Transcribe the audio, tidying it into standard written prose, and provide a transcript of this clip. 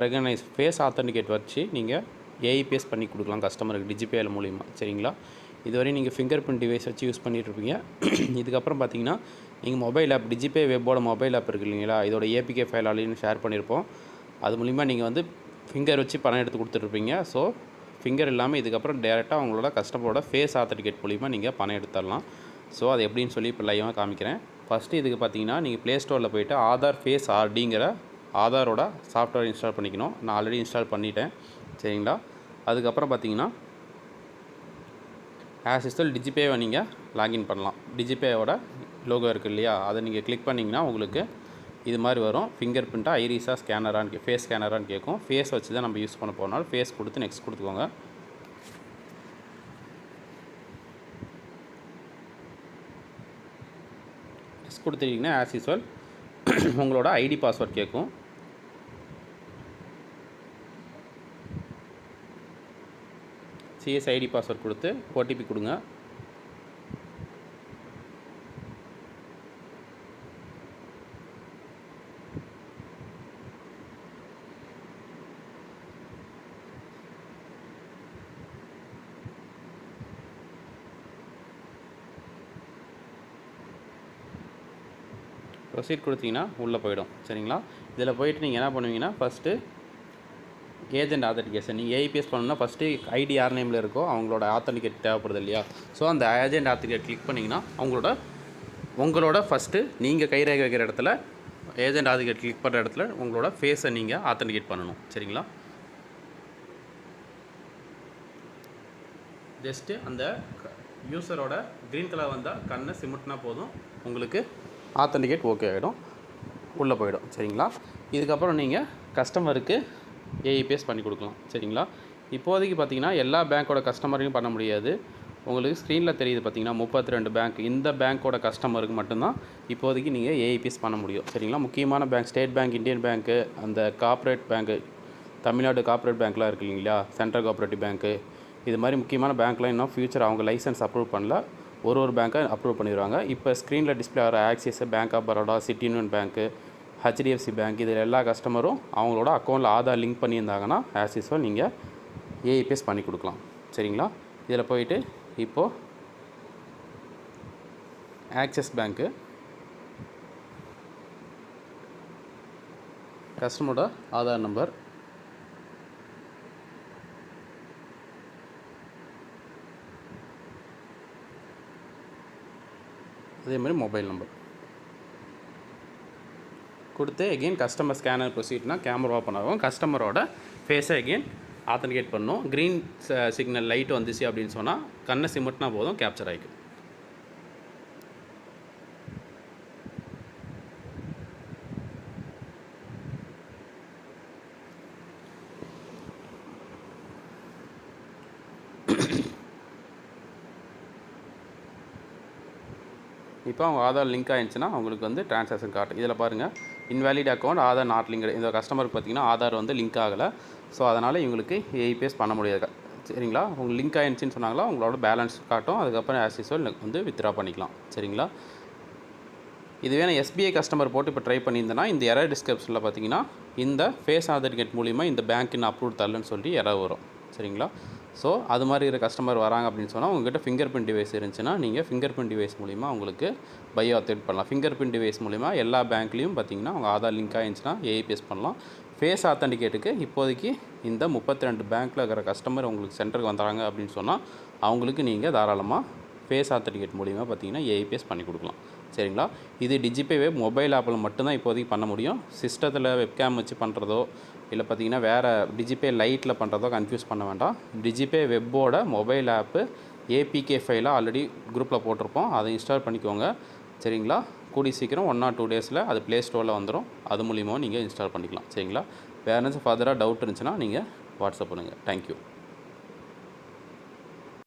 Recognise face authenticate வச்சு நீங்கள் AEPS பண்ணி கொடுக்கலாம் கஸ்டமருக்கு டிஜிபேல மூலிமா. சரிங்களா? இதுவரையும் நீங்கள் ஃபிங்கர் பிரிண்ட் டிவைஸ் வச்சு யூஸ் பண்ணிகிட்ருப்பீங்க. இதுக்கப்புறம் பார்த்தீங்கன்னா நீங்கள் மொபைல் ஆப் டிஜிபே வெப்போட மொபைல் ஆப் இருக்குது இல்லைங்களா, இதோட ஏபிகே ஃபைல் ஆல்ரெடி ஷேர் பண்ணியிருப்போம். அது மூலிமா நீங்கள் வந்து ஃபிங்கர் வச்சு பணம் எடுத்து கொடுத்துட்ருப்பீங்க. ஸோ ஃபிங்கர் இல்லாமல் இதுக்கப்புறம் டேரெக்டாக அவங்களோட கஸ்டமரோட ஃபேஸ் ஆத்தென்டிகேட் மூலிமா நீங்கள் பணம் எடுத்துடலாம். ஸோ அது எப்படின்னு சொல்லி இப்போ லைவாக காமிக்கிறேன். ஃபஸ்ட்டு இதுக்கு பார்த்தீங்கன்னா நீங்கள் ப்ளே ஸ்டோரில் போய்ட்டு ஆதார் ஃபேஸ் ஆர்டிங்கிற ஆதாரோட சாஃப்ட்வேர் இன்ஸ்டால் பண்ணிக்கணும். நான் ஆல்ரெடி இன்ஸ்டால் பண்ணிட்டேன். சரிங்களா? அதுக்கப்புறம் பார்த்தீங்கன்னா ஆஸ் யூஸ்வல் டிஜிபேவை நீங்கள் லாகின் பண்ணலாம். டிஜிபேவோட லோகோ இருக்குது இல்லையா, அதை நீங்கள் கிளிக் பண்ணிங்கன்னா உங்களுக்கு இது மாதிரி வரும். ஃபிங்கர் பிரிண்ட்டாக ஐரிஸா ஸ்கேனரான்னு ஃபேஸ் ஸ்கேனரான்னு கேட்கும். ஃபேஸ் வச்சு தான் நம்ம யூஸ் பண்ண போகிறனால ஃபேஸ் கொடுத்து நெக்ஸ்ட் கொடுத்துக்கோங்க. நெக்ஸ்ட் கொடுத்துட்டிங்கன்னா ஆஸ் யூஸ்வல் உங்களோட ஐடி பாஸ்வேர்ட் கேட்கும். சிஎஸ்ஐடி பாஸ்வேர்ட் கொடுத்து ஓடிபி கொடுங்க. ப்ரொசீட் கொடுத்தீங்கன்னா உள்ளே போயிடும். சரிங்களா? இதில் போய்ட்டு நீங்கள் என்ன பண்ணுவீங்கன்னா ஃபஸ்ட்டு ஏஜென்ட் ஆத்தென்டிகேஷன். நீங்கள் ஏஐபிஎஸ் பண்ணணும்னா ஃபஸ்ட்டு ஐடி யார் நேமில் இருக்கோ அவங்களோட ஆத்தென்டிகேட் தேவைப்படுது இல்லையா. ஸோ அந்த ஏஜென்ட் ஆத்தென்டிகேட் கிளிக் பண்ணிங்கன்னா உங்களோட ஃபஸ்ட்டு நீங்கள் கைரேகை வைக்கிற இடத்துல ஏஜென்ட் ஆத்தென்டிகேட் கிளிக் பண்ணுற இடத்துல உங்களோட ஃபேஸை நீங்கள் ஆத்தென்டிகேட் பண்ணணும். சரிங்களா? ஜஸ்ட்டு அந்த யூஸரோட க்ரீன் கலர் வந்தால் கண்ணை சிமிட்னா போதும், உங்களுக்கு ஆத்தென்டிகேட் ஓகே ஆகிடும், உள்ளே போயிடும். சரிங்களா? இதுக்கப்புறம் நீங்கள் கஸ்டமருக்கு ஏஐபிஎஸ் பண்ணி கொடுக்கலாம். சரிங்களா? இப்போதைக்கு பார்த்தீங்கன்னா எல்லா பேங்க்கோட கஸ்டமரையும் பண்ண முடியாது. உங்களுக்கு ஸ்க்ரீனில் தெரியுது பார்த்தீங்கன்னா 32 பேங்க். இந்த பேங்க்கோட கஸ்டமருக்கு மட்டும்தான் இப்போதைக்கு நீங்கள் ஏஐபிஎஸ் பண்ண முடியும். சரிங்களா? முக்கியமான பேங்க் ஸ்டேட் பேங்க், இந்தியன் பேங்க்கு, அந்த கார்ப்பரேட் பேங்க்கு, தமிழ்நாடு கார்ப்பரேட் பேங்க்லாம் இருக்குது இல்லைங்களா, சென்ட்ரல் கோஆப்ரேட்டிவ் பேங்க்கு, இது மாதிரி முக்கியமான பேங்க்லாம் இன்னும் ஃபியூச்சர் அவங்க லைசன்ஸ் அப்ரூவ் பண்ணல. ஒரு பேங்க்கை அப்ரூவ் பண்ணிடுவாங்க. இப்போ ஸ்க்ரீனில் டிஸ்பிளே ஆகிற Axis, Bank of Baroda, City Union Bank, HDFC Bank, இதில் எல்லா கஸ்டமரும் அவங்களோட அக்கௌண்ட்டில் ஆதார் லிங்க் பண்ணியிருந்தாங்கன்னா ஆஸ் யூஸ்வல் நீங்கள் ஏஐபிஎஸ் பண்ணி கொடுக்கலாம். சரிங்களா? இதில் போயிட்டு இப்போது ஆக்சிஸ் பேங்க்கு கஸ்டமரோட ஆதார் நம்பர், அதே மாதிரி மொபைல் நம்பர் கொடுத்து எகெயின் கஸ்டமர் ஸ்கேனர் ப்ரொசீட்னா கேமரா ஓப்பன் ஆகும். கஸ்டமரோட ஃபேஸை எகெயின் ஆத்தென்டிகேட் பண்ணணும். க்ரீன் சிக்னல் லைட் வந்துச்சு அப்படின்னு சொன்னால் கண்ணை சிமிட்னா போதும், கேப்சர் ஆகிக்கும். இப்போ அவங்க ஆதார் லிங்க் ஆகிடுச்சுன்னா அவங்களுக்கு வந்து ட்ரான்சாக்ஷன் காட்டும். இதில் பாருங்கள், invalid account Aadhaar not link. இந்த கஸ்டமருக்கு பார்த்திங்கன்னா ஆதார் வந்து லிங்க் ஆகலை. ஸோ அதனால் இவங்களுக்கு ஏஐபிஎஸ் பண்ண முடியாது. சரிங்களா? உங்களுக்கு லிங்க் ஆகிடுச்சின்னு சொன்னாங்களா உங்களோட பேலன்ஸ் காட்டும். அதுக்கப்புறம் ஆஸ் யூஸ்வல் வந்து வித்ட்ரா பண்ணிக்கலாம். சரிங்களா? இதுவே நான் எஸ்பிஐ கஸ்டமர் போட்டு இப்போ ட்ரை பண்ணியிருந்தேன்னா இந்த எரர் டிஸ்கிரிப்ஷனில் பார்த்தீங்கன்னா இந்த ஃபேஸ் ஆத்தென்டிகேட் மூலிமா இந்த பேங்க் இன்னும் அப்ரூவ் தரலன்னு சொல்லி எரர் வரும். சரிங்களா? ஸோ அது மாதிரி இருக்கிற கஸ்டமர் வராங்க அப்படின்னு சொன்னால் உங்கள்கிட்ட ஃபிங்கர் பிரிண்ட் டிவைஸ் இருந்துச்சுன்னா நீங்கள் ஃபிங்கர் பிரிண்ட் டிவைஸ் மூலிமா உங்களுக்கு பயோ ஆத்தென்டிகேட் பண்ணலாம். ஃபிங்கர் பிரிண்ட் டிவைஸ் மூலிமா எல்லா பேங்க்லேயும் பார்த்தீங்கன்னா அவங்க ஆதார் லிங்க் ஆகிடுச்சுன்னா ஏஐபிஎஸ் பண்ணலாம். ஃபேஸ் ஆத்தென்டிகேட்டுக்கு இப்போதைக்கு இந்த 32 பேங்க்கில் இருக்கிற கஸ்டமர் உங்களுக்கு சென்டருக்கு வந்துறாங்க அப்படின்னு சொன்னால் அவங்களுக்கு நீங்கள் தாராளமாக ஃபேஸ் ஆத்தென்டிகேட் மூலிமா பார்த்தீங்கன்னா ஏஐபிஎஸ் பண்ணி கொடுக்கலாம். சரிங்களா? இது டிஜிபே வெப் மொபைல் ஆப்பில் மட்டும்தான் இப்போதைக்கு பண்ண முடியும். சிஸ்டத்தில் வெப்கேம் வச்சு பண்ணுறதோ இல்லை பார்த்தீங்கன்னா வேறு டிஜிபே லைட்டில் பண்ணுறதோ கன்ஃபியூஸ் பண்ண வேண்டாம். டிஜிபே வெப்போட மொபைல் ஆப்பு ஏபிகே ஃபைலாக ஆல்ரெடி குரூப்பில் போட்டிருப்போம், அதை இன்ஸ்டால் பண்ணிக்கோங்க. சரிங்களா? கூடி சீக்கிரம் 1 or 2 டேஸில் அது ப்ளே ஸ்டோரில் வந்துடும். அது மூலிமா நீங்கள் இன்ஸ்டால் பண்ணிக்கலாம். சரிங்களா? வேறு ஏதாச்சும் ஃபர்தராக டவுட் இருந்துச்சுன்னா நீங்கள் வாட்ஸ்அப் பண்ணுங்கள். தேங்க்யூ.